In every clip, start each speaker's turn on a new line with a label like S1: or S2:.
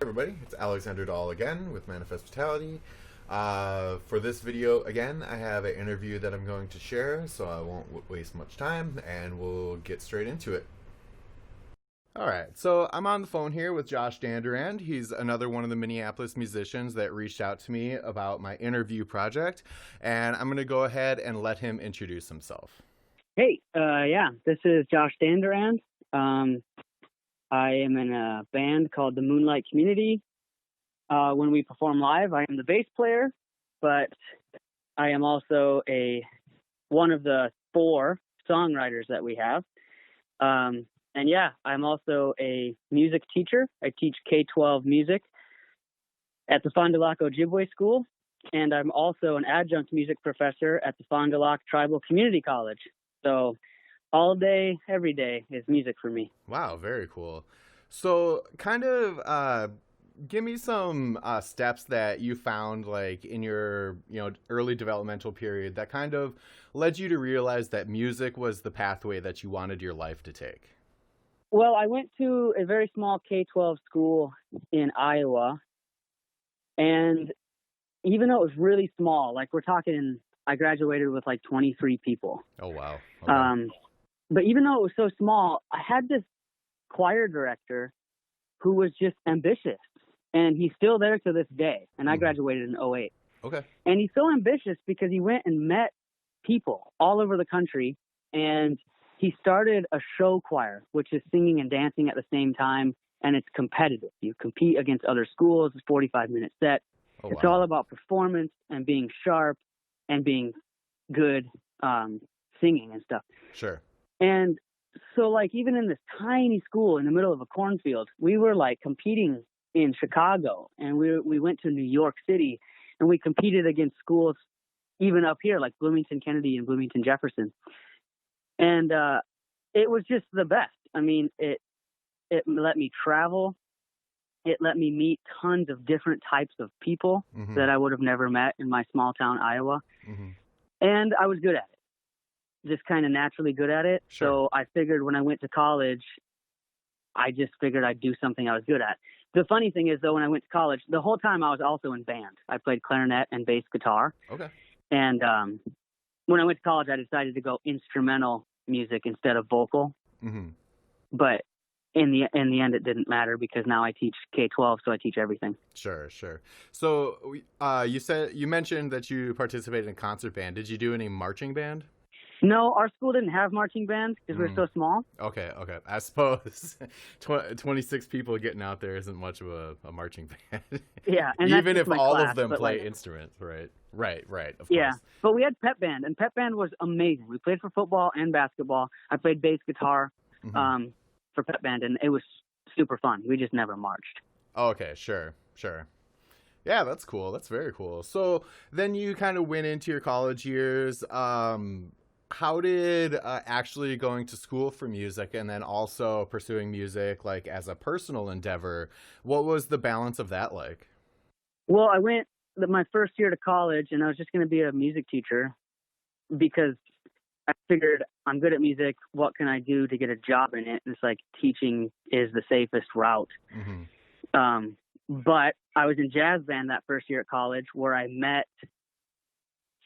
S1: Everybody, it's Alexander Dahl again with Manifest Vitality. For this video, again, I have an interview that I'm going to share, so I won't waste much time, and we'll get straight into it. Alright, so I'm on the phone here with Josh Danderand. He's another one of the Minneapolis musicians that reached out to me about my interview project, and I'm going to go ahead and let him introduce himself.
S2: Hey, this is Josh Danderand. I am in a band called the Moonlight Community. When we perform live, I am the bass player, but I am also one of the 4 songwriters that we have. I'm also a music teacher. I teach K-12 music at the Fond du Lac Ojibwe School, and I'm also an adjunct music professor at the Fond du Lac Tribal Community College. So all day, every day is music for me.
S1: Wow, very cool. So kind of give me some steps that you found like in your early developmental period that kind of led you to realize that music was the pathway that you wanted your life to take.
S2: Well, I went to a very small K-12 school in Iowa, and even though it was really small, like I graduated with like 23 people.
S1: Oh, wow. Okay.
S2: But even though it was so small, I had this choir director who was just ambitious, and he's still there to this day. And I graduated in '08.
S1: Okay.
S2: And he's so ambitious because he went and met people all over the country, and he started a show choir, which is singing and dancing at the same time, and it's competitive. You compete against other schools. It's a 45-minute set.
S1: Oh,
S2: it's
S1: wow.
S2: all about performance and being sharp and being good singing and stuff.
S1: Sure.
S2: And so, like, even in this tiny school in the middle of a cornfield, we were, like, competing in Chicago, and we went to New York City, and we competed against schools even up here, like Bloomington Kennedy and Bloomington Jefferson. And it was just the best. I mean, it let me travel. It let me meet tons of different types of people that I would have never met in my small town, Iowa. And I was good at it, just kind of naturally good at it.
S1: Sure.
S2: So I figured when I went to college, I just figured I'd do something I was good at. The funny thing is, though, when I went to college, the whole time I was also in band. I played clarinet and bass guitar.
S1: Okay.
S2: And when I went to college, I decided to go instrumental music instead of vocal. But in the end, it didn't matter because now I teach K-12, so I teach everything.
S1: Sure. So you mentioned that you participated in concert band. Did you do any marching band?
S2: No, our school didn't have marching band because we're so small.
S1: Okay. I suppose 26 people getting out there isn't much of a marching band.
S2: Yeah, and
S1: even if all
S2: class,
S1: of them play instruments, right. Of course.
S2: But we had pep band, and pep band was amazing. We played for football and basketball. I played bass guitar for pep band, and it was super fun. We just never marched.
S1: Okay, sure. Yeah, that's cool. That's very cool. So then you kind of went into your college years. How did actually going to school for music and then also pursuing music like as a personal endeavor, what was the balance of that like?
S2: Well, I went my first year to college, and I was just going to be a music teacher because I figured I'm good at music. What can I do to get a job in it? And it's like teaching is the safest route. But I was in jazz band that first year at college where I met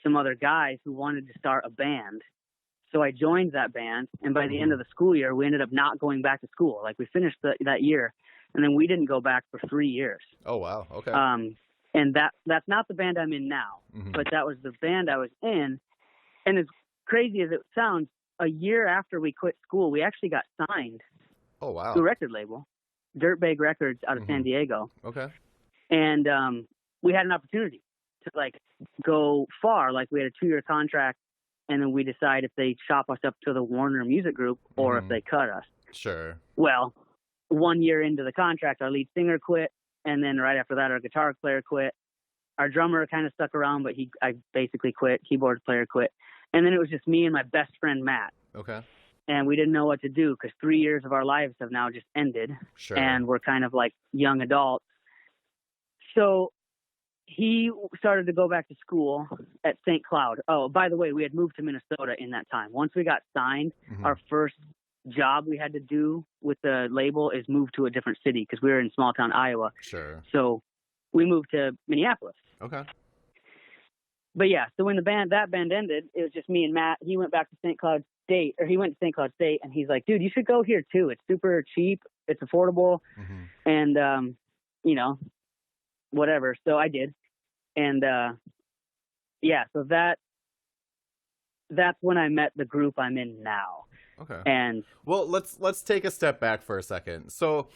S2: some other guys who wanted to start a band. So I joined that band, and by the end of the school year, we ended up not going back to school. Like, we finished that year, and then we didn't go back for 3 years.
S1: Oh, wow. Okay.
S2: And that's not the band I'm in now, but that was the band I was in. And as crazy as it sounds, a year after we quit school, we actually got signed
S1: to
S2: a record label, Dirtbag Records out of San Diego.
S1: Okay.
S2: And we had an opportunity to, like, go far. Like, we had a 2-year contract, and then we decide if they shop us up to the Warner Music Group or if they cut us.
S1: Sure.
S2: Well, 1 year into the contract, our lead singer quit, and then right after that, our guitar player quit. Our drummer kind of stuck around, but I basically quit. Keyboard player quit. And then it was just me and my best friend, Matt.
S1: Okay.
S2: And we didn't know what to do because 3 years of our lives have now just ended.
S1: Sure.
S2: And we're kind of like young adults. So he started to go back to school at St. Cloud. Oh, by the way, we had moved to Minnesota in that time. Once we got signed, our first job we had to do with the label is move to a different city because we were in small town Iowa.
S1: Sure.
S2: So we moved to Minneapolis.
S1: Okay.
S2: But yeah, so when that band ended, it was just me and Matt. He went back to St. Cloud State, and he's like, dude, you should go here too. It's super cheap. It's affordable. And, you know, whatever. So I did. And, yeah, so that's when I met the group I'm in now.
S1: Okay.
S2: And
S1: well, let's take a step back for a second. So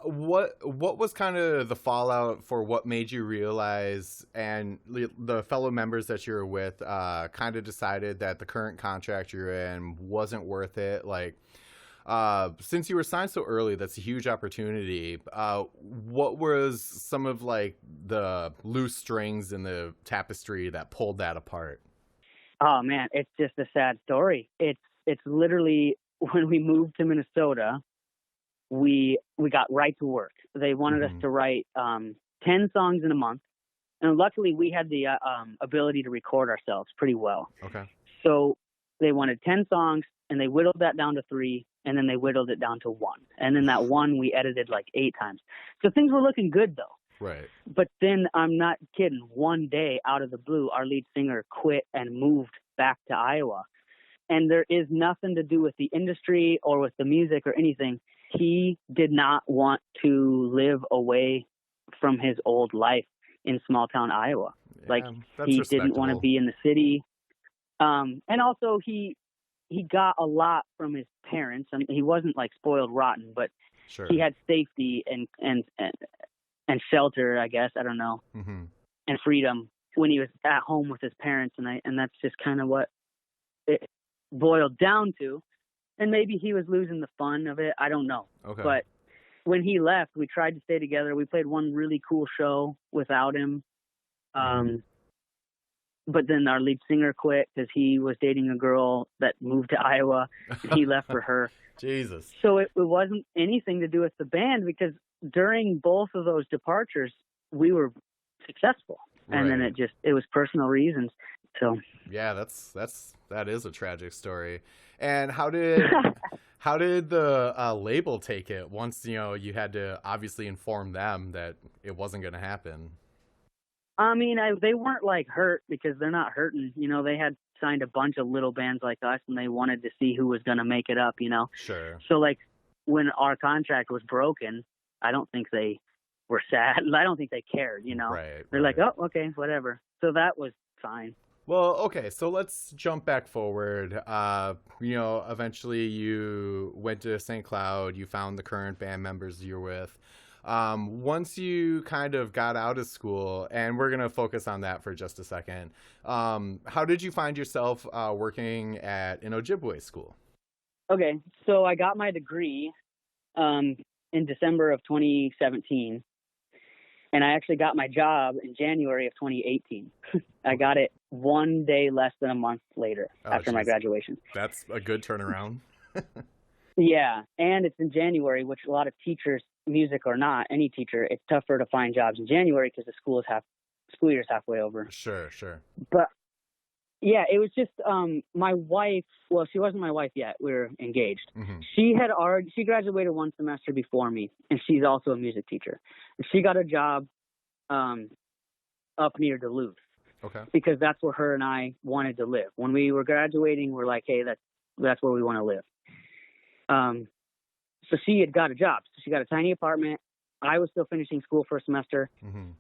S1: what was kind of the fallout for what made you realize, and the fellow members that you were with kind of decided that the current contract you're in wasn't worth it? Like, since you were signed so early, that's a huge opportunity. What was some of like the loose strings in the tapestry that pulled that apart?
S2: Oh man, it's just a sad story. It's literally when we moved to Minnesota, we got right to work. They wanted us to write 10 songs in a month. And luckily we had the ability to record ourselves pretty well.
S1: Okay.
S2: So they wanted 10 songs and they whittled that down to 3, and then they whittled it down to 1. And then that 1 we edited like 8 times. So things were looking good though.
S1: Right.
S2: But then I'm not kidding. One day out of the blue, our lead singer quit and moved back to Iowa. And there is nothing to do with the industry or with the music or anything. He did not want to live away from his old life in small town Iowa.
S1: Yeah,
S2: like he didn't want to be in the city. And also he got a lot from his parents. I mean, he wasn't like spoiled rotten, but
S1: sure.
S2: He had safety and shelter, I guess. I don't know. And freedom when he was at home with his parents. And that's just kind of what it boiled down to. And maybe he was losing the fun of it. I don't know.
S1: Okay.
S2: But when he left, we tried to stay together. We played one really cool show without him. But then our lead singer quit because he was dating a girl that moved to Iowa, and he left for her.
S1: Jesus.
S2: So it wasn't anything to do with the band, because during both of those departures, we were successful. And then it was personal reasons. So
S1: yeah, that is a tragic story. And how did the label take it once, you know, you had to obviously inform them that it wasn't going to happen?
S2: I mean, they weren't like hurt, because they're not hurting. You know, they had signed a bunch of little bands like us, and they wanted to see who was going to make it up, you know?
S1: Sure.
S2: So like when our contract was broken, I don't think they were sad. I don't think they cared, you know?
S1: Right.
S2: They're like, oh, okay, whatever. So that was fine.
S1: Well, okay, so let's jump back forward. You know, eventually you went to St. Cloud, you found the current band members you're with. Once you kind of got out of school, and we're going to focus on that for just a second, how did you find yourself working at an Ojibwe school? Okay,
S2: so I got my degree in December of 2017. And I actually got my job in January of 2018. I got it one day less than a month later after my graduation.
S1: That's a good turnaround.
S2: Yeah. And it's in January, which a lot of teachers, music or not, any teacher, it's tougher to find jobs in January because the school year's halfway over.
S1: Sure.
S2: But yeah, it was just my wife. Well, she wasn't my wife yet. We were engaged. She graduated one semester before me, and she's also a music teacher. And she got a job up near Duluth.
S1: Okay.
S2: Because that's where her and I wanted to live. When we were graduating, we're like, hey, that's where we want to live. So she had got a job. So she got a tiny apartment. I was still finishing school for a semester.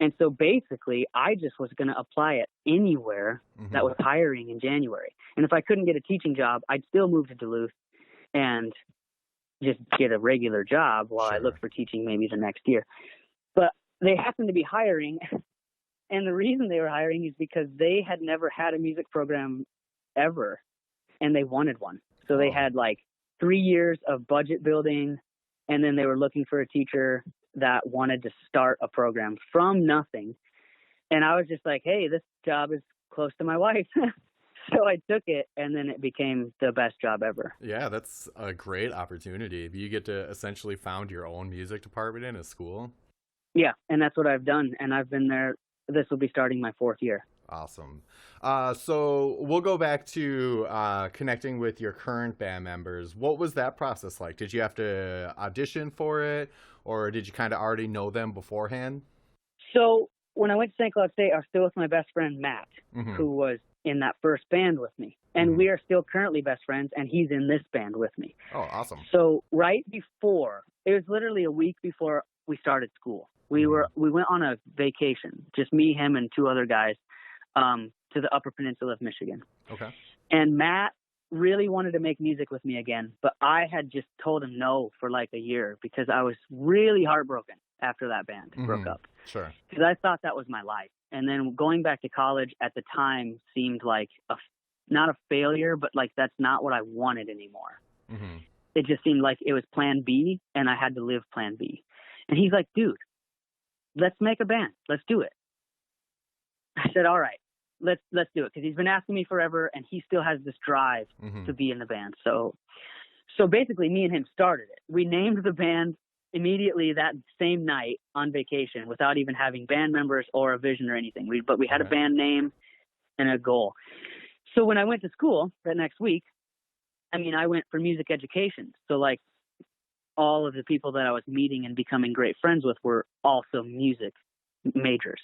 S2: And so basically I just was going to apply it anywhere that was hiring in January. And if I couldn't get a teaching job, I'd still move to Duluth and just get a regular job while I looked for teaching maybe the next year. But they happened to be hiring. And the reason they were hiring is because they had never had a music program ever, and they wanted one. So they had like 3 years of budget building, and then they were looking for a teacher that wanted to start a program from nothing. And I was just like, hey, this job is close to my wife. So I took it, and then it became the best job ever.
S1: Yeah, that's a great opportunity. You get to essentially found your own music department in a school.
S2: Yeah, and that's what I've done. And I've been there. This will be starting my 4th year.
S1: Awesome. So we'll go back to connecting with your current band members. What was that process like? Did you have to audition for it, or did you kind of already know them beforehand?
S2: So when I went to St. Cloud State, I was still with my best friend Matt,
S1: Mm-hmm.
S2: who was in that first band with me. And
S1: Mm-hmm.
S2: we are still currently best friends, and he's in this band with me.
S1: Oh, awesome.
S2: So right before, it was literally a week before we started school. We went on a vacation, just me, him, and two other guys, to the Upper Peninsula of Michigan.
S1: Okay.
S2: And Matt really wanted to make music with me again, but I had just told him no for like a year because I was really heartbroken after that band broke up.
S1: Sure.
S2: Because I thought that was my life. And then going back to college at the time seemed like not a failure, but like that's not what I wanted anymore.
S1: Mm-hmm.
S2: It just seemed like it was plan B and I had to live plan B. And he's like, dude, let's make a band. Let's do it. I said, all right, let's do it. Cause he's been asking me forever and he still has this drive to be in the band. So basically me and him started it. We named the band immediately that same night on vacation without even having band members or a vision or anything. But we had a band name and a goal. So when I went to school that next week, I went for music education. So like all of the people that I was meeting and becoming great friends with were also music majors.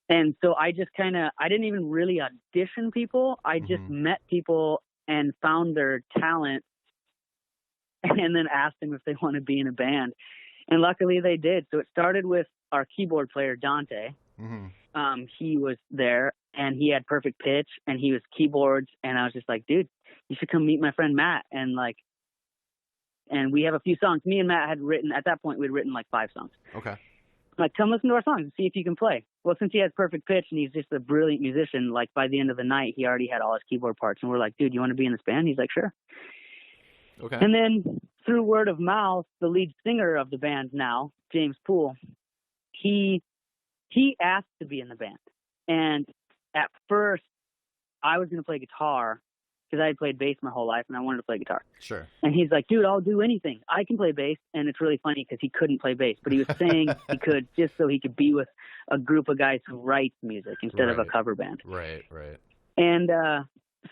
S2: And so I just I didn't even really audition people. I just met people and found their talent and then asked them if they want to be in a band. And luckily they did. So it started with our keyboard player, Dante. He was there and he had perfect pitch and he was keyboards. And I was just like, dude, you should come meet my friend Matt. And we have a few songs. Me and Matt had written, at that point, we'd written like 5 songs.
S1: Okay.
S2: Like, come listen to our songs and see if you can play. Well, since he has perfect pitch and he's just a brilliant musician, like by the end of the night, he already had all his keyboard parts. And we're like, dude, you want to be in this band? He's like, sure.
S1: Okay.
S2: And then through word of mouth, the lead singer of the band now, James Poole, he asked to be in the band. And at first, I was going to play guitar because I had played bass my whole life and I wanted to play guitar.
S1: Sure.
S2: And he's like, dude, I'll do anything. I can play bass. And it's really funny because he couldn't play bass, but he was saying he could just so he could be with a group of guys who write music instead of a cover band.
S1: Right.
S2: And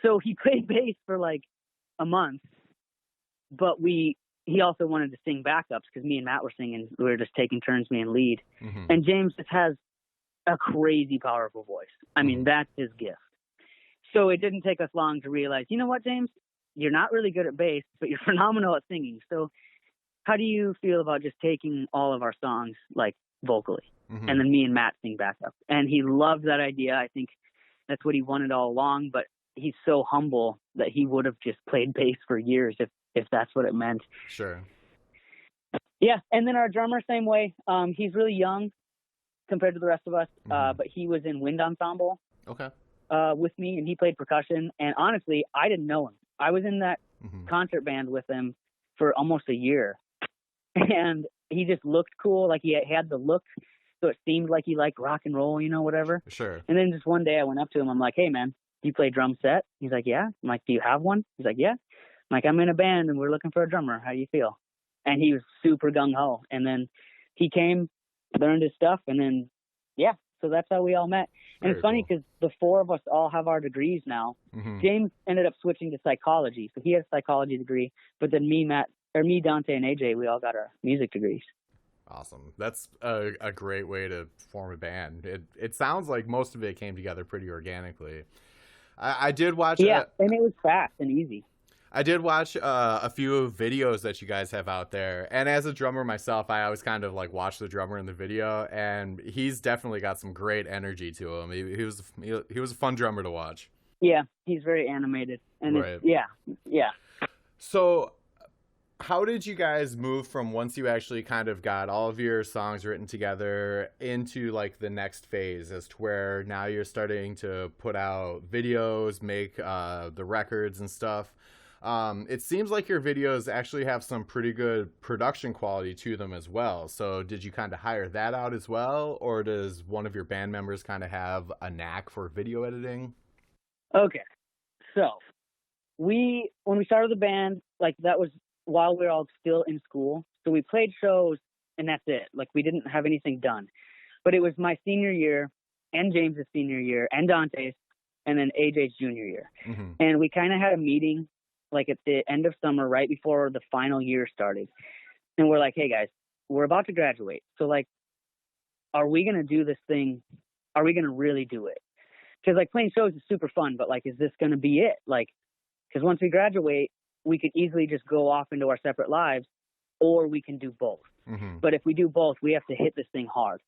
S2: so he played bass for like a month, but he also wanted to sing backups because me and Matt were singing. We were just taking turns being lead. And James just has a crazy powerful voice. That's his gift. So it didn't take us long to realize, you know what, James, you're not really good at bass, but you're phenomenal at singing. So how do you feel about just taking all of our songs like vocally and then me and Matt sing backup? And he loved that idea. I think that's what he wanted all along, but he's so humble that he would have just played bass for years if that's what it meant.
S1: Sure.
S2: Yeah. And then our drummer, same way. He's really young compared to the rest of us, but he was in wind ensemble.
S1: Okay.
S2: With me, and he played percussion. And honestly, I didn't know him. I was in that concert band with him for almost a year, and he just looked cool. Like he had the look, so it seemed like he liked rock and roll, whatever.
S1: Sure.
S2: And then just one day I went up to him. I'm like, hey man, do you play drum set? He's like, yeah. I'm like, do you have one? He's like, yeah. I'm like, I'm in a band and we're looking for a drummer. How do you feel? And he was super gung ho. And then he came, learned his stuff, and then yeah. So that's how we all met. And it's funny because the 4 of us all have our degrees now. James ended up switching to psychology. So he has a psychology degree. But then me, Dante, and AJ, we all got our music degrees.
S1: Awesome. That's a great way to form a band. It sounds like most of it came together pretty organically. I did watch...
S2: Yeah, and it was fast and easy.
S1: I did watch a few videos that you guys have out there, and as a drummer myself, I always kind of like watch the drummer in the video, and he's definitely got some great energy to him. He was a fun drummer to watch.
S2: Yeah, he's very animated, and yeah.
S1: So, how did you guys move from once you actually kind of got all of your songs written together into like the next phase, as to where now you're starting to put out videos, make the records and stuff? It seems like your videos actually have some pretty good production quality to them as well. So did you kind of hire that out as well? Or does one of your band members kind of have a knack for video editing?
S2: Okay. So when we started the band, like that was while we were all still in school. So we played shows and that's it. Like we didn't have anything done, but it was my senior year and James's senior year and Dante's, and then AJ's junior year.
S1: Mm-hmm.
S2: And we kind of had a meeting like at the end of summer, right before the final year started. And we're like, hey guys, we're about to graduate. So like, are we going to do this thing? Are we going to really do it? Because like playing shows is super fun, but like, is this going to be it? Like, because once we graduate, we could easily just go off into our separate lives, or we can do both.
S1: Mm-hmm.
S2: But if we do both, we have to hit this thing hard.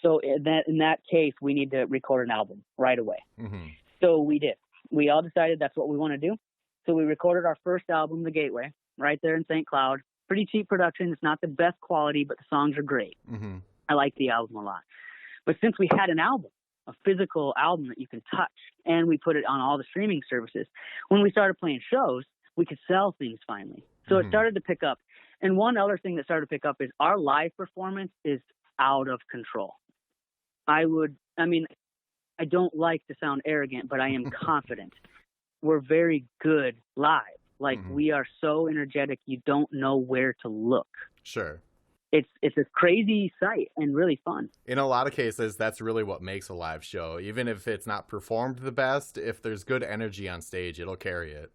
S2: So in that case, we need to record an album right away.
S1: Mm-hmm.
S2: So we did. We all decided that's what we want to do. So we recorded our first album, The Gateway, right there in St. Cloud. Pretty cheap production. It's not the best quality, but the songs are great.
S1: Mm-hmm.
S2: I like the album a lot. But since we had an album, a physical album that you can touch, and we put it on all the streaming services, when we started playing shows, we could sell things finally. So it started to pick up. And one other thing that started to pick up is our live performance is out of control. I don't like to sound arrogant, but I am confident. We're very good live. Like we are so energetic, you don't know where to look.
S1: Sure.
S2: It's a crazy sight and really fun.
S1: In a lot of cases, that's really what makes a live show. Even if it's not performed the best, if there's good energy on stage, it'll carry it.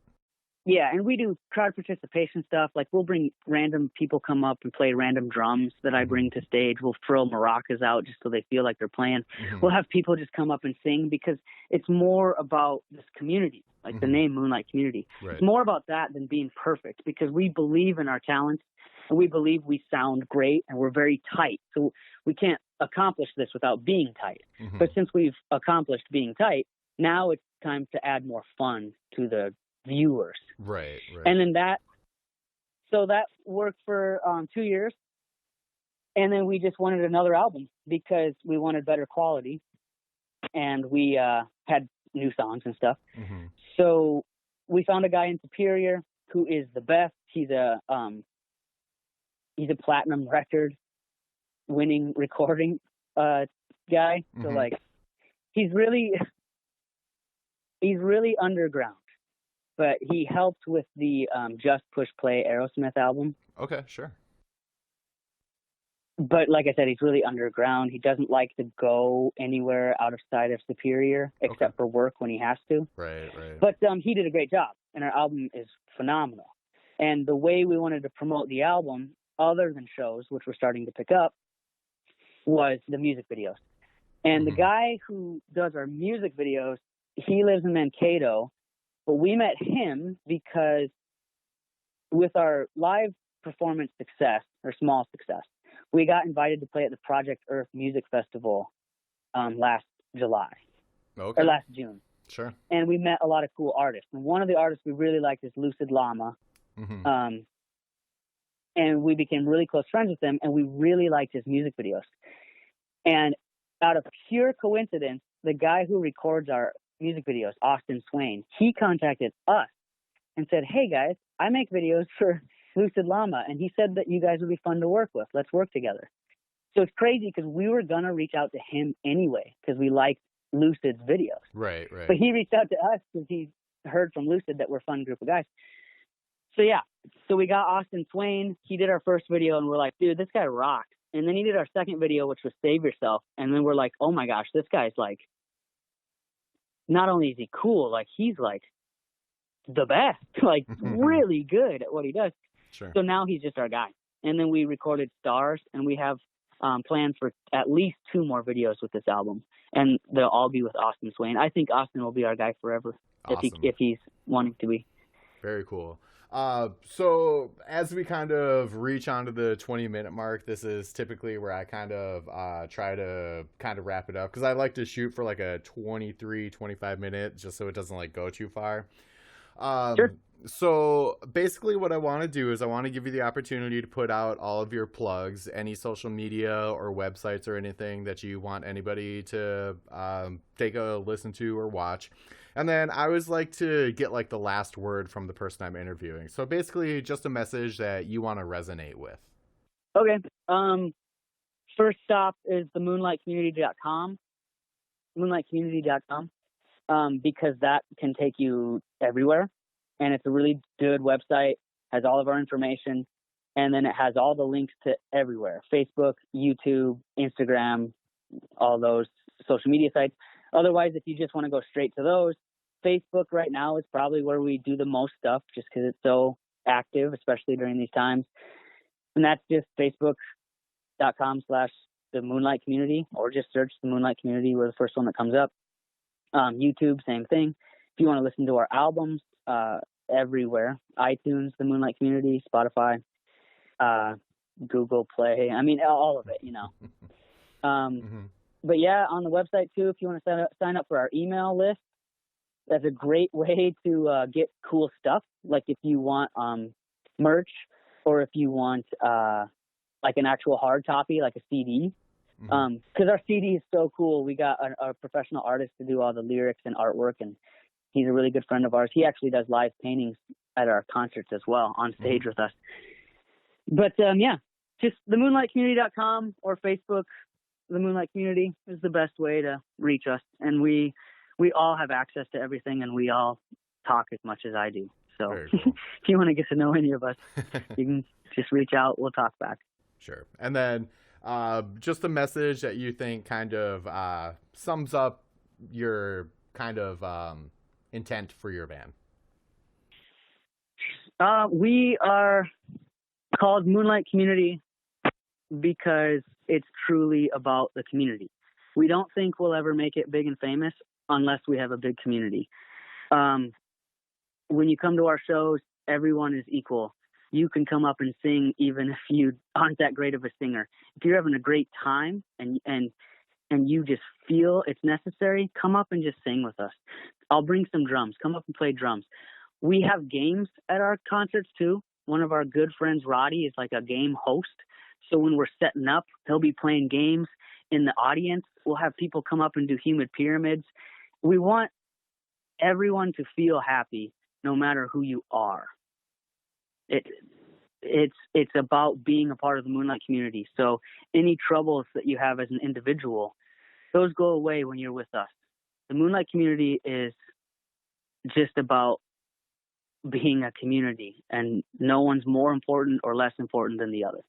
S2: Yeah, and we do crowd participation stuff. Like we'll bring random people come up and play random drums that I bring to stage. We'll throw maracas out just so they feel like they're playing. We'll have people just come up and sing because it's more about this community, like the name Moonlight Community.
S1: Right.
S2: It's more about that than being perfect because we believe in our talents and we believe we sound great and we're very tight. So we can't accomplish this without being tight. But since we've accomplished being tight, now it's time to add more fun to the viewers.
S1: Right.
S2: And then that worked for 2 years. And then we just wanted another album because we wanted better quality and we had new songs and stuff. So we found a guy in Superior who is the best. He's a platinum record winning recording guy. So like he's really underground. But he helped with the Just Push Play Aerosmith album.
S1: Okay, sure.
S2: But like I said, he's really underground. He doesn't like to go anywhere out of sight of Superior except for work when he has to.
S1: Right.
S2: But he did a great job, and our album is phenomenal. And the way we wanted to promote the album, other than shows, which were starting to pick up, was the music videos. And the guy who does our music videos, he lives in Mankato. But we met him because with our live performance success, or small success, we got invited to play at the Project Earth Music Festival last July.
S1: Okay.
S2: Or last June.
S1: Sure.
S2: And we met a lot of cool artists. And one of the artists we really liked is Lucid Llama. And we became really close friends with him, and we really liked his music videos. And out of pure coincidence, the guy who records our music videos, Austin Swain, he contacted us and said, hey guys, I make videos for Lucid Llama, and he said that you guys would be fun to work with. Let's work together. So it's crazy because we were going to reach out to him anyway because we liked Lucid's videos.
S1: Right.
S2: But he reached out to us because he heard from Lucid that we're a fun group of guys. So yeah, so we got Austin Swain. He did our first video, and we're like, dude, this guy rocks. And then he did our second video, which was Save Yourself. And then we're like, oh my gosh, this guy's like, not only is he cool, like he's like the best, like really good at what he does.
S1: Sure.
S2: So now he's just our guy. And then we recorded Stars, and we have plans for at least 2 more videos with this album, and they'll all be with Austin Swain. I think Austin will be our guy forever.
S1: Awesome.
S2: if he's wanting to be.
S1: Very cool. So as we kind of reach onto the 20-minute mark, this is typically where I kind of try to kind of wrap it up because I like to shoot for like a 25 minute just so it doesn't like go too far.
S2: Sure.
S1: So basically what I want to do is I want to give you the opportunity to put out all of your plugs, any social media or websites or anything that you want anybody to take a listen to or watch. And then I always like to get like the last word from the person I'm interviewing. So basically just a message that you want to resonate with.
S2: Okay. First stop is the moonlightcommunity.com. Moonlightcommunity.com. Because that can take you everywhere. And it's a really good website, has all of our information, and then it has all the links to everywhere. Facebook, YouTube, Instagram, all those social media sites. Otherwise, if you just want to go straight to those, Facebook right now is probably where we do the most stuff just because it's so active, especially during these times. And that's just facebook.com/the Moonlight Community, or just search the Moonlight Community. We're the first one that comes up. YouTube, same thing. If you want to listen to our albums, everywhere, iTunes, the Moonlight Community, Spotify, Google Play. I mean, all of it, you know. But yeah, on the website too, if you want to sign up for our email list, that's a great way to get cool stuff. Like if you want merch, or if you want like an actual hard copy, like a CD. Because our CD is so cool. We got a professional artist to do all the lyrics and artwork, and he's a really good friend of ours. He actually does live paintings at our concerts as well, on stage with us. But yeah, just themoonlightcommunity.com or Facebook. The Moonlight Community is the best way to reach us. And we all have access to everything, and we all talk as much as I do. So cool. If you want to get to know any of us, you can just reach out. We'll talk back.
S1: Sure. And then just a message that you think kind of sums up your kind of intent for your band.
S2: We are called Moonlight Community because it's truly about the community. We don't think we'll ever make it big and famous unless we have a big community. When you come to our shows, everyone is equal. You can come up and sing even if you aren't that great of a singer. If you're having a great time and you just feel it's necessary, come up and just sing with us. I'll bring some drums. Come up and play drums. We have games at our concerts too. One of our good friends, Roddy, is like a game host. So when we're setting up, he'll be playing games in the audience. We'll have people come up and do humid pyramids. We want everyone to feel happy no matter who you are. It's about being a part of the Moonlight Community. So any troubles that you have as an individual, those go away when you're with us. The Moonlight Community is just about being a community, and no one's more important or less important than the other.